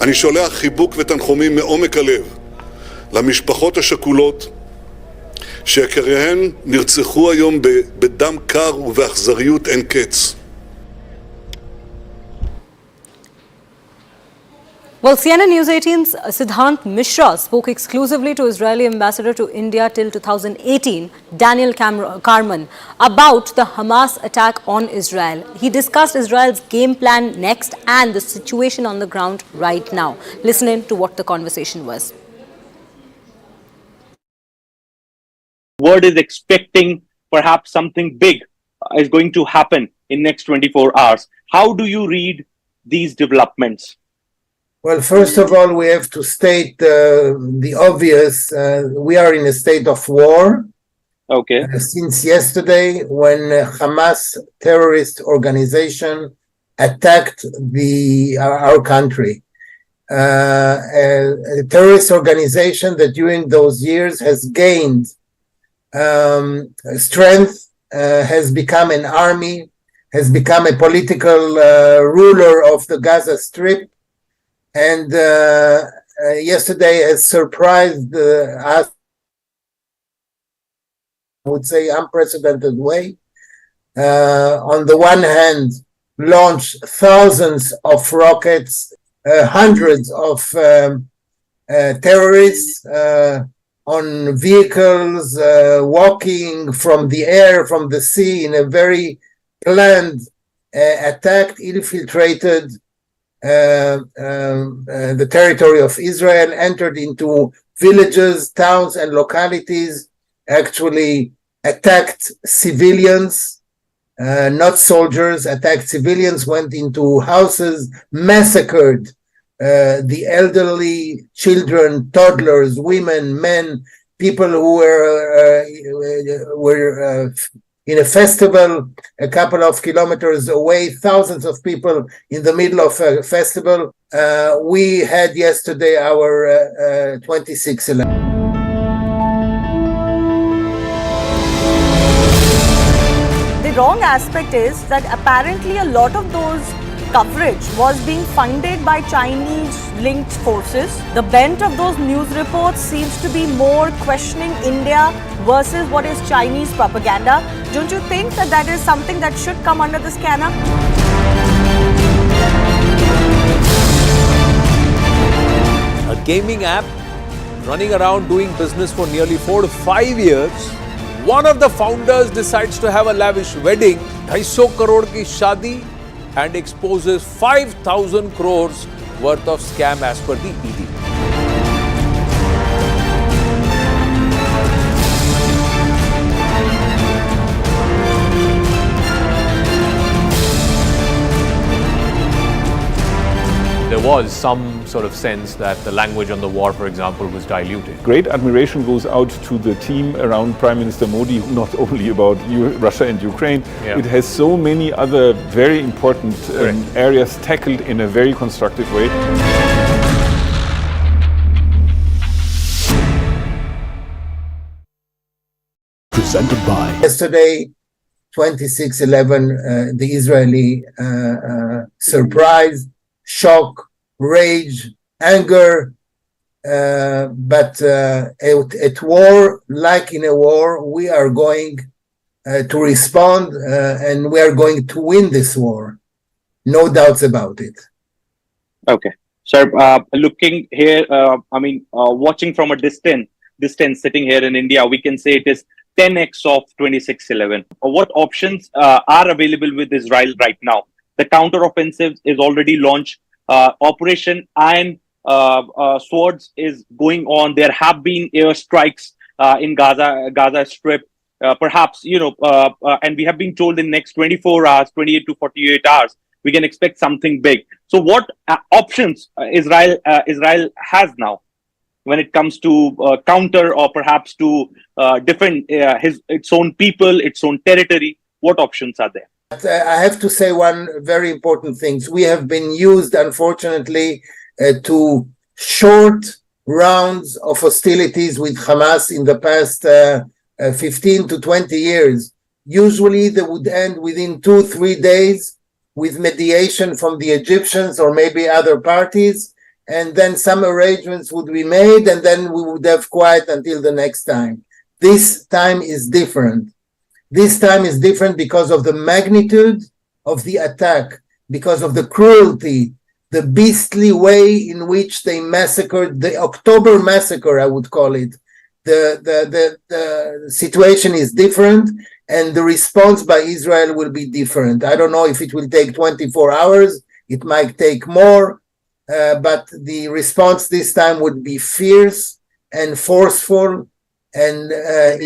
אני שולח חיבוק ותנחומים מעומק הלב למשפחות השכולות שיקיריהן נרצחו היום בדם קר ובאכזריות אין קץ. Well, CNN News 18's Siddhant Mishra spoke exclusively to Israeli ambassador to India till 2018, Daniel Carman, about the Hamas attack on Israel. He discussed Israel's game plan next and the situation on the ground right now. Listen in to what the conversation was. World is expecting perhaps something big is going to happen in next 24 hours. How do you read these developments? Well, first of all, we have to state the obvious. We are in a state of war. Okay. Since yesterday, when Hamas terrorist organization attacked our country. A terrorist organization that during those years has gained strength, has become an army, has become a political ruler of the Gaza Strip, and yesterday has surprised us, I would say, unprecedented way. On the one hand, launched thousands of rockets, hundreds of terrorists on vehicles, walking from the air, from the sea, in a very planned attack, infiltrated the territory of Israel, entered into villages, towns, and localities, actually attacked civilians, not soldiers, attacked civilians, went into houses, massacred the elderly, children, toddlers, women, men, people who were in a festival a couple of kilometers away, thousands of people in the middle of a festival. We had yesterday our 26/11. The wrong aspect is that apparently a lot of those coverage was being funded by Chinese-linked forces. The bent of those news reports seems to be more questioning India versus what is Chinese propaganda. Don't you think that that is something that should come under the scanner? A gaming app running around doing business for nearly 4 to 5 years. One of the founders decides to have a lavish wedding, 250 crore ki shadi, and exposes 5,000 crores worth of scam as per the ED. There was some sort of sense that the language on the war, for example, was diluted. Great admiration goes out to the team around Prime Minister Modi, not only about Russia and Ukraine. Yeah. It has so many other very important areas tackled in a very constructive way. Presented by. Yesterday, 26/11, the Israeli surprise, shock, rage, anger, but at war, like in a war, we are going to respond and we are going to win this war. No doubts about it. Okay. Sir, looking here, watching from a distance, sitting here in India, we can say it is 10x of 26/11. What options are available with Israel right now? The counter-offensive is already launched. Operation Iron Swords is going on. There have been airstrikes in Gaza Strip. Perhaps, and we have been told in next 24 hours, 28 to 48 hours, we can expect something big. So what options Israel has now when it comes to counter or perhaps to defend its own people, its own territory? What options are there? I have to say one very important thing. We have been used, unfortunately, to short rounds of hostilities with Hamas in the past 15 to 20 years. Usually they would end within 2-3 days with mediation from the Egyptians or maybe other parties, and then some arrangements would be made, and then we would have quiet until the next time. This time is different. This time is different because of the magnitude of the attack, because of the cruelty, the beastly way in which they massacred, the October massacre, I would call it. The situation is different, and the response by Israel will be different. I don't know if it will take 24 hours, it might take more, but the response this time would be fierce and forceful, and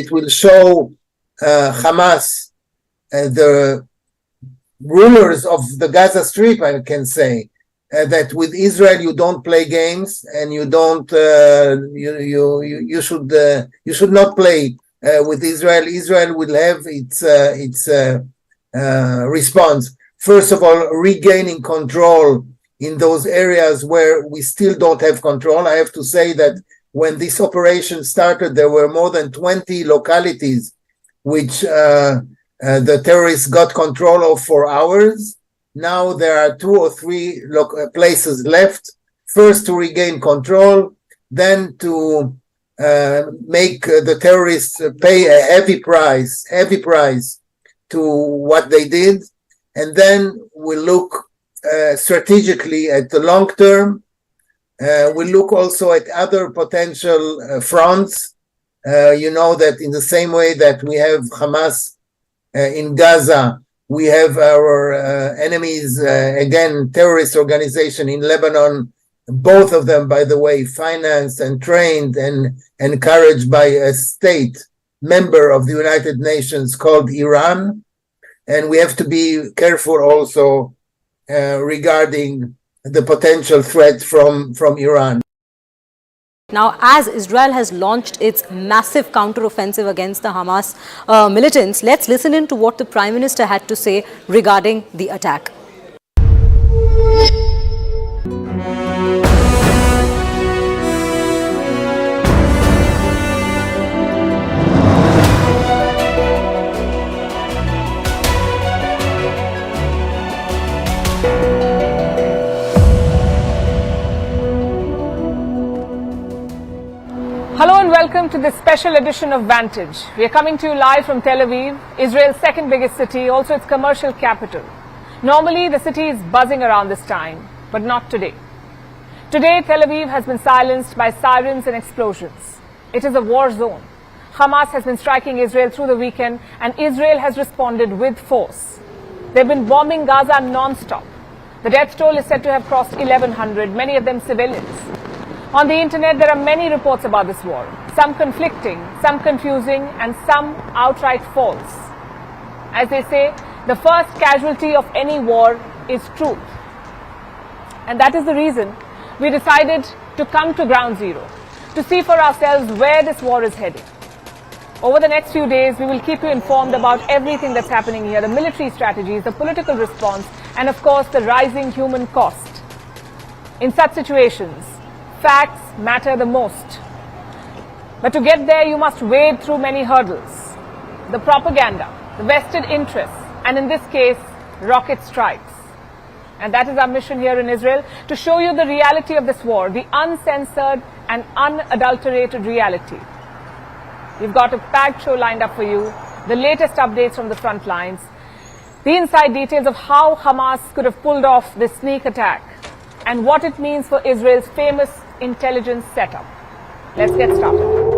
it will show Hamas, the rulers of the Gaza Strip, I can say, that with Israel you don't play games, and you don't you should not play with Israel. Israel will have its response. First of all, regaining control in those areas where we still don't have control. I have to say that when this operation started, there were more than 20 localities which the terrorists got control of for hours. Now there are 2 or 3 places left. First to regain control, then to make the terrorists pay a heavy price to what they did. And then we'll look strategically at the long term. We'll look also at other potential fronts. You know that in the same way that we have Hamas in Gaza, we have our enemies, again, terrorist organization in Lebanon, both of them, by the way, financed and trained and encouraged by a state member of the United Nations called Iran. And we have to be careful also regarding the potential threat from Iran. Now, as Israel has launched its massive counter-offensive against the Hamas militants, let's listen in to what the Prime Minister had to say regarding the attack. Hello and welcome to this special edition of Vantage. We are coming to you live from Tel Aviv, Israel's second biggest city, also its commercial capital. Normally the city is buzzing around this time, but not today. Today Tel Aviv has been silenced by sirens and explosions. It is a war zone. Hamas has been striking Israel through the weekend and Israel has responded with force. They've been bombing Gaza non-stop. The death toll is said to have crossed 1,100, many of them civilians. On the internet, there are many reports about this war, some conflicting, some confusing, and some outright false. As they say, the first casualty of any war is truth. And that is the reason we decided to come to ground zero, to see for ourselves where this war is heading. Over the next few days, we will keep you informed about everything that's happening here, the military strategies, the political response, and of course, the rising human cost. In such situations, facts matter the most. But to get there, you must wade through many hurdles. The propaganda, the vested interests, and in this case, rocket strikes. And that is our mission here in Israel, to show you the reality of this war, the uncensored and unadulterated reality. We've got a packed show lined up for you, the latest updates from the front lines, the inside details of how Hamas could have pulled off this sneak attack, and what it means for Israel's famous intelligence setup. Let's get started.